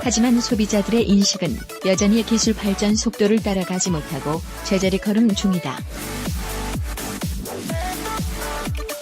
하지만 소비자들의 인식은 여전히 기술 발전 속도를 따라가지 못하고 제자리 걸음 중이다.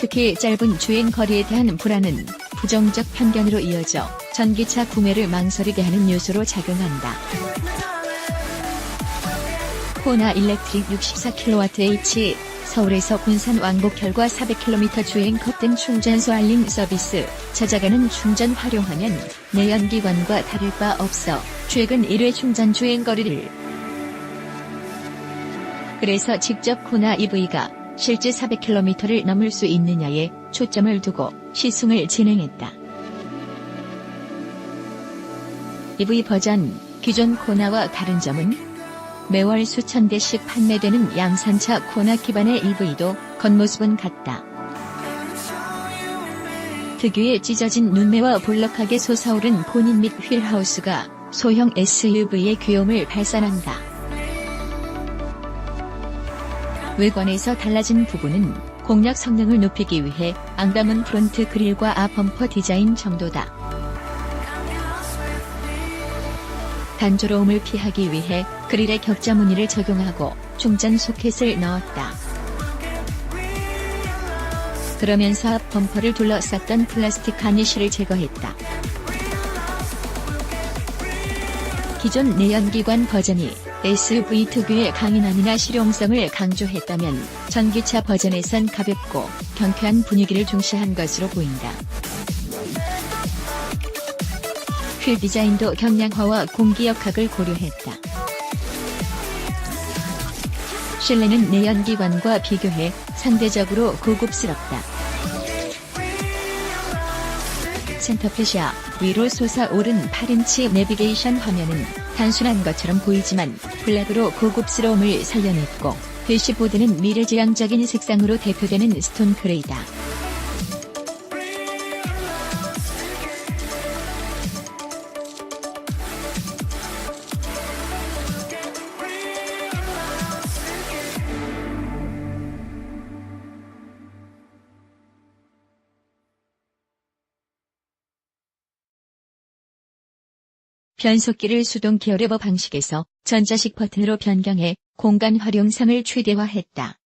특히 짧은 주행 거리에 대한 불안은 부정적 편견으로 이어져 전기차 구매를 망설이게 하는 요소로 작용한다. 호나 일렉트릭 64kWh 서울에서 군산 왕복 결과 400km 주행 컵등 충전소 알림 서비스 찾아가는 충전 활용하면 내연기관과 다를 바 없어 최근 1회 충전 주행 거리를 그래서 직접 호나 EV가 실제 400km를 넘을 수 있느냐에 초점을 두고 시승을 진행했다. EV 버전 기존 코나와 다른 점은 매월 수천 대씩 판매되는 양산차 코나 기반의 EV도 겉모습은 같다. 특유의 찢어진 눈매와 볼록하게 솟아오른 본인 및 휠하우스가 소형 SUV의 귀여움을 발산한다. 외관에서 달라진 부분은 공력 성능을 높이기 위해 앙담은 프론트 그릴과 앞 범퍼 디자인 정도다. 단조로움을 피하기 위해 그릴에 격자 무늬를 적용하고 충전 소켓을 넣었다. 그러면서 앞 범퍼를 둘러쌌던 플라스틱 가니쉬를 제거했다. 기존 내연기관 버전이 SUV 특유의 강인함이나 실용성을 강조했다면 전기차 버전에선 가볍고 경쾌한 분위기를 중시한 것으로 보인다. 휠 디자인도 경량화와 공기역학을 고려했다. 실내는 내연기관과 비교해 상대적으로 고급스럽다. 센터페시아 위로 솟아오른 8인치 내비게이션 화면은 단순한 것처럼 보이지만 블랙으로 고급스러움을 살려냈고 대시보드는 미래지향적인 색상으로 대표되는 스톤 그레이다. 변속기를 수동 기어레버 방식에서 전자식 버튼으로 변경해 공간 활용성을 최대화했다.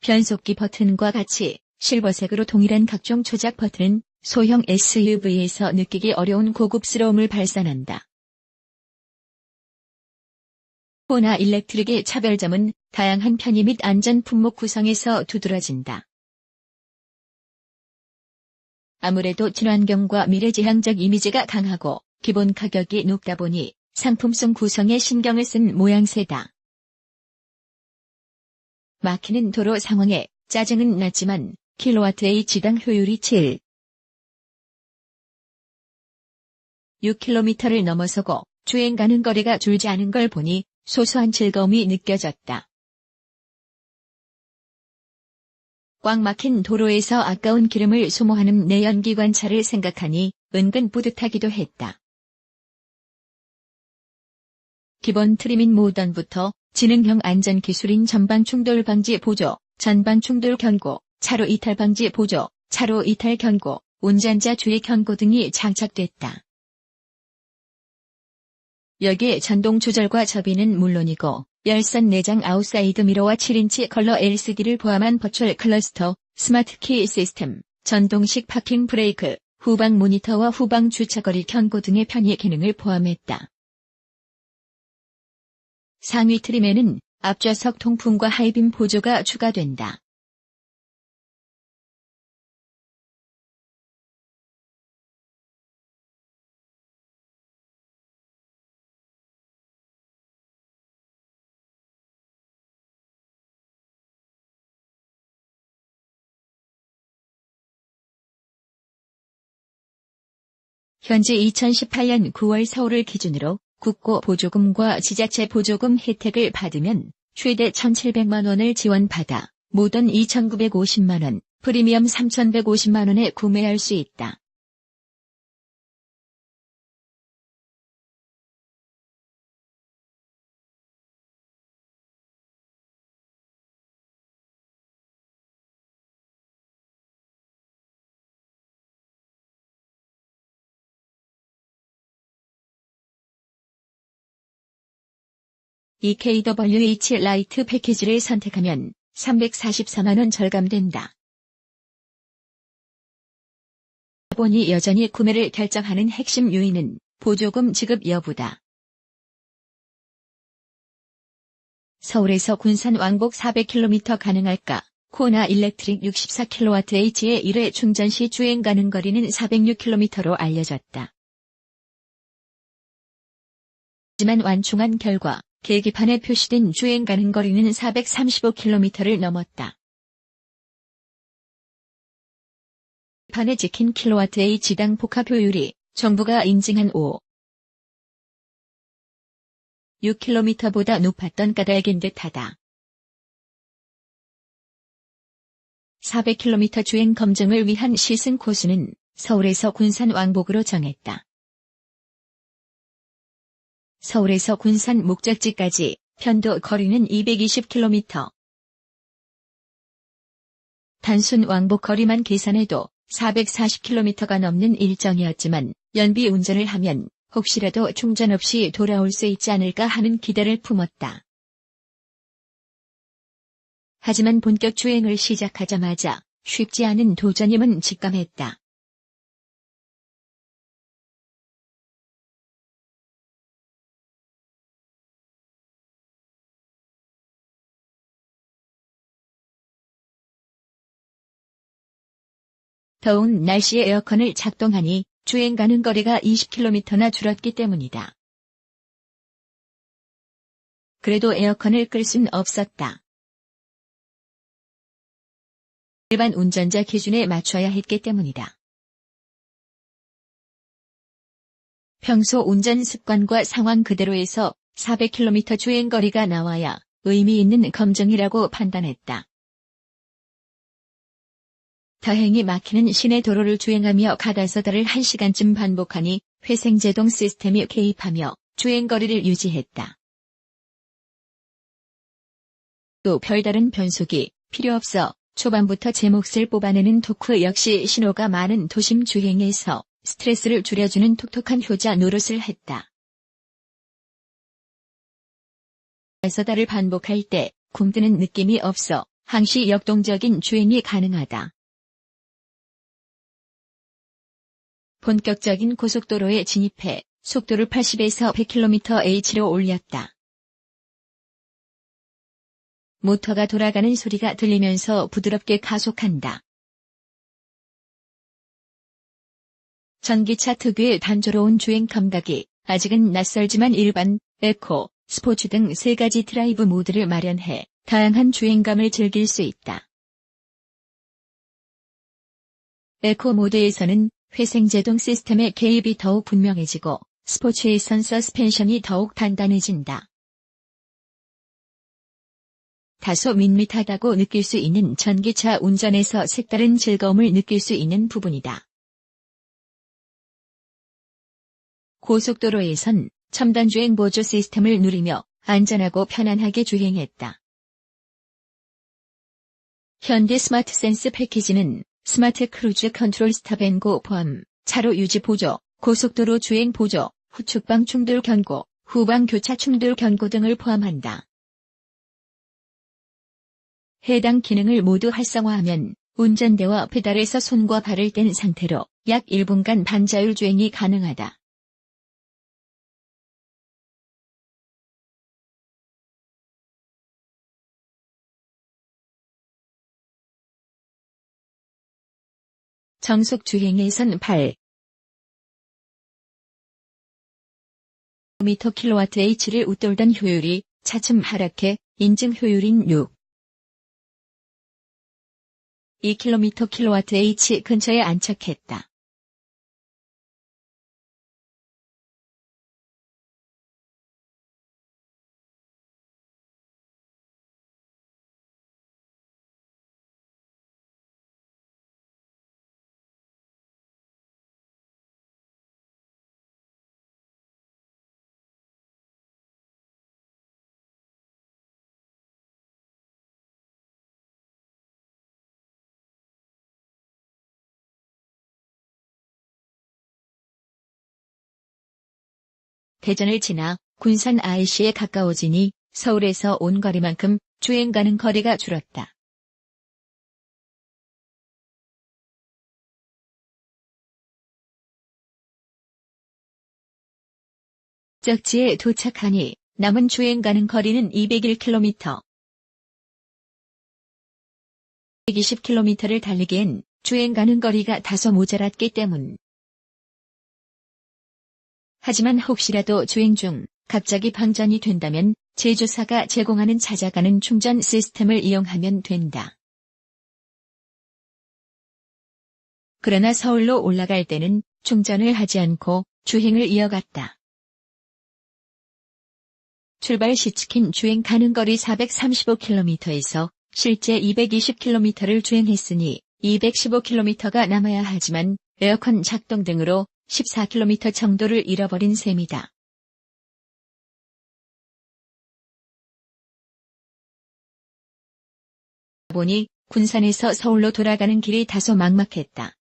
변속기 버튼과 같이 실버색으로 동일한 각종 조작 버튼은 소형 SUV에서 느끼기 어려운 고급스러움을 발산한다. 호나 일렉트릭의 차별점은 다양한 편의 및 안전 품목 구성에서 두드러진다. 아무래도 친환경과 미래지향적 이미지가 강하고 기본 가격이 높다 보니 상품성 구성에 신경을 쓴 모양새다. 막히는 도로 상황에 짜증은 났지만 kWh당 효율이 6km를 넘어서고 주행 가는 거리가 줄지 않은 걸 보니 소소한 즐거움이 느껴졌다. 꽉 막힌 도로에서 아까운 기름을 소모하는 내연기관차를 생각하니 은근 뿌듯하기도 했다. 기본 트림인 모던부터 지능형 안전기술인 전방 충돌 방지 보조, 전방 충돌 경고, 차로 이탈 방지 보조, 차로 이탈 경고, 운전자 주의 경고 등이 장착됐다. 여기에 전동 조절과 접이는 물론이고 열선 내장 아웃사이드 미러와 7인치 컬러 LCD를 포함한 버추얼 클러스터, 스마트 키 시스템, 전동식 파킹 브레이크, 후방 모니터와 후방 주차거리 경고 등의 편의 기능을 포함했다. 상위 트림에는 앞좌석 통풍과 하이빔 보조가 추가된다. 현재 2018년 9월 서울을 기준으로 국고 보조금과 지자체 보조금 혜택을 받으면 최대 1,700만 원을 지원받아 모던 2,950만 원, 프리미엄 3,150만 원에 구매할 수 있다. EKWH 라이트 패키지를 선택하면 344만원 절감된다. 보니 여전히 구매를 결정하는 핵심 요인은 보조금 지급 여부다. 서울에서 군산 왕복 400km 가능할까? 코나 일렉트릭 64kWh의 1회 충전 시 주행 가능 거리는 406km로 알려졌다. 하지만 완충한 결과 계기판에 표시된 주행 가능 거리는 435km를 넘었다. 판에 찍힌 kWh당 복합 효율이 정부가 인증한 6km보다 높았던 까닭인 듯하다. 400km 주행 검증을 위한 시승 코스는 서울에서 군산 왕복으로 정했다. 서울에서 군산 목적지까지 편도 거리는 220km. 단순 왕복 거리만 계산해도 440km가 넘는 일정이었지만 연비 운전을 하면 혹시라도 충전 없이 돌아올 수 있지 않을까 하는 기대를 품었다. 하지만 본격 주행을 시작하자마자 쉽지 않은 도전임은 직감했다. 더운 날씨에 에어컨을 작동하니 주행 가능 거리가 20km나 줄었기 때문이다. 그래도 에어컨을 끌 순 없었다. 일반 운전자 기준에 맞춰야 했기 때문이다. 평소 운전 습관과 상황 그대로에서 400km 주행 거리가 나와야 의미 있는 검증이라고 판단했다. 다행히 막히는 시내 도로를 주행하며 가다서다를 1시간쯤 반복하니 회생제동 시스템이 개입하며 주행거리를 유지했다. 또 별다른 변속이 필요 없어 초반부터 제 몫을 뽑아내는 토크 역시 신호가 많은 도심 주행에서 스트레스를 줄여주는 톡톡한 효자 노릇을 했다. 가다서다를 반복할 때 굼뜨는 느낌이 없어 항시 역동적인 주행이 가능하다. 본격적인 고속도로에 진입해 속도를 80에서 100km/h로 올렸다. 모터가 돌아가는 소리가 들리면서 부드럽게 가속한다. 전기차 특유의 단조로운 주행 감각이 아직은 낯설지만 일반, 에코, 스포츠 등 3가지 드라이브 모드를 마련해 다양한 주행감을 즐길 수 있다. 에코 모드에서는 회생제동 시스템의 개입이 더욱 분명해지고 스포츠에선 서스펜션이 더욱 단단해진다. 다소 밋밋하다고 느낄 수 있는 전기차 운전에서 색다른 즐거움을 느낄 수 있는 부분이다. 고속도로에선 첨단 주행 보조 시스템을 누리며 안전하고 편안하게 주행했다. 현대 스마트 센스 패키지는 스마트 크루즈 컨트롤 스탑앤고 포함, 차로 유지 보조, 고속도로 주행 보조, 후측방 충돌 경고, 후방 교차 충돌 경고 등을 포함한다. 해당 기능을 모두 활성화하면 운전대와 페달에서 손과 발을 뗀 상태로 약 1분간 반자율 주행이 가능하다. 정속 주행에선 8kWh를 웃돌던 효율이 차츰 하락해 인증 효율인 2km/kWh 근처에 안착했다. 대전을 지나 군산 IC에 가까워지니 서울에서 온 거리만큼 주행 가능 거리가 줄었다. 목적지에 도착하니 남은 주행 가능 거리는 201km. 120km를 달리기엔 주행 가능 거리가 다소 모자랐기 때문. 하지만 혹시라도 주행 중 갑자기 방전이 된다면 제조사가 제공하는 찾아가는 충전 시스템을 이용하면 된다. 그러나 서울로 올라갈 때는 충전을 하지 않고 주행을 이어갔다. 출발 시 찍힌 주행 가능 거리 435km에서 실제 220km를 주행했으니 215km가 남아야 하지만 에어컨 작동 등으로 14km 정도를 잃어버린 셈이다. 보니 군산에서 서울로 돌아가는 길이 다소 막막했다.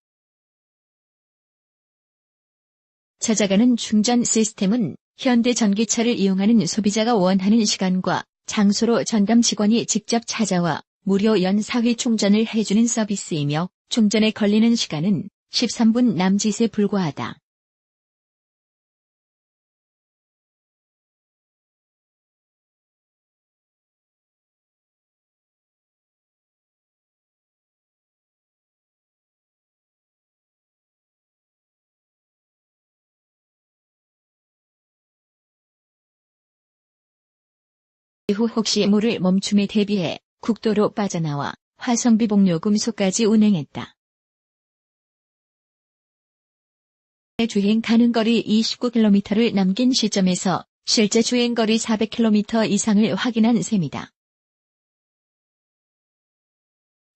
찾아가는 충전 시스템은 현대 전기차를 이용하는 소비자가 원하는 시간과 장소로 전담 직원이 직접 찾아와 무료 연사회 충전을 해주는 서비스이며 충전에 걸리는 시간은 13분 남짓에 불과하다. 이후 혹시 모를 멈춤에 대비해 국도로 빠져나와 화성비 복료금소까지 운행했다. 주행 가능 거리 29km를 남긴 시점에서 실제 주행 거리 400km 이상을 확인한 셈이다.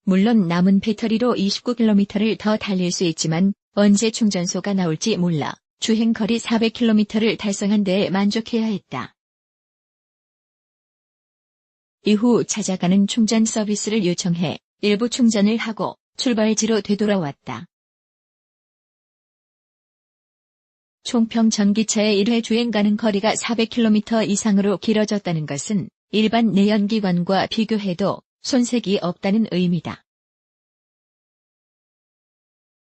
물론 남은 배터리로 29km를 더 달릴 수 있지만 언제 충전소가 나올지 몰라 주행 거리 400km를 달성한 데에 만족해야 했다. 이후 찾아가는 충전 서비스를 요청해 일부 충전을 하고 출발지로 되돌아왔다. 총평 전기차의 1회 주행 가능 거리가 400km 이상으로 길어졌다는 것은 일반 내연기관과 비교해도 손색이 없다는 의미다.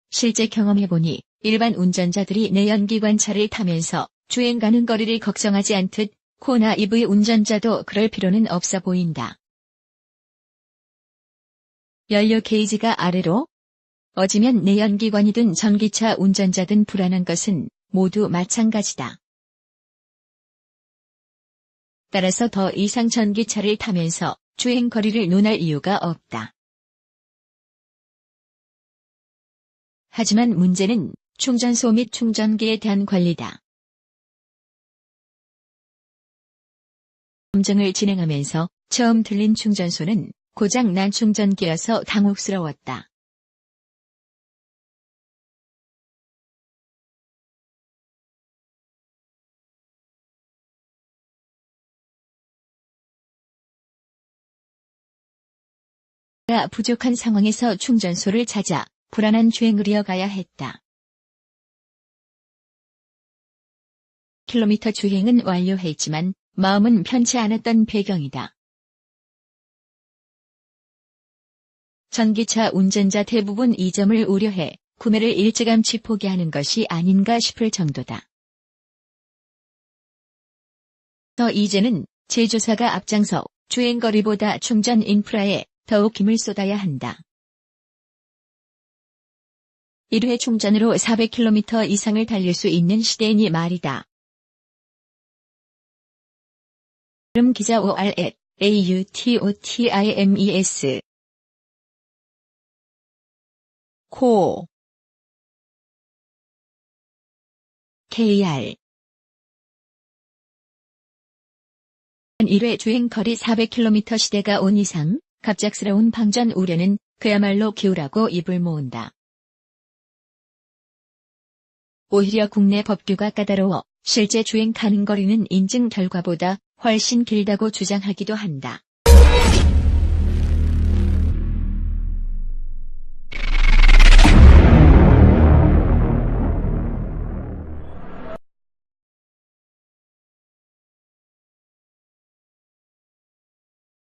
실제 경험해보니 일반 운전자들이 내연기관 차를 타면서 주행 가능 거리를 걱정하지 않듯 코나 EV 운전자도 그럴 필요는 없어 보인다. 연료 게이지가 아래로 어지면 내연기관이든 전기차 운전자든 불안한 것은 모두 마찬가지다. 따라서 더 이상 전기차를 타면서 주행 거리를 논할 이유가 없다. 하지만 문제는 충전소 및 충전기에 대한 관리다. 검증을 진행하면서 처음 들린 충전소는 고장 난 충전기여서 당혹스러웠다. 부족한 상황에서 충전소를 찾아 불안한 주행을 이어가야 했다. 킬로미터 주행은 완료했지만 마음은 편치 않았던 배경이다. 전기차 운전자 대부분 이 점을 우려해 구매를 일찌감치 포기하는 것이 아닌가 싶을 정도다. 이제는 제조사가 앞장서 주행거리보다 충전 인프라에 더욱 힘을 쏟아야 한다. 1회 충전으로 400km 이상을 달릴 수 있는 시대이니 말이다. 기자 OR@AUTOTIMES 코 KR 1회 주행 거리 400km 시대가 온 이상 갑작스러운 방전 우려는 그야말로 기우라고 입을 모은다. 오히려 국내 법규가 까다로워 실제 주행 가능 거리는 인증 결과보다 훨씬 길다고 주장하기도 한다.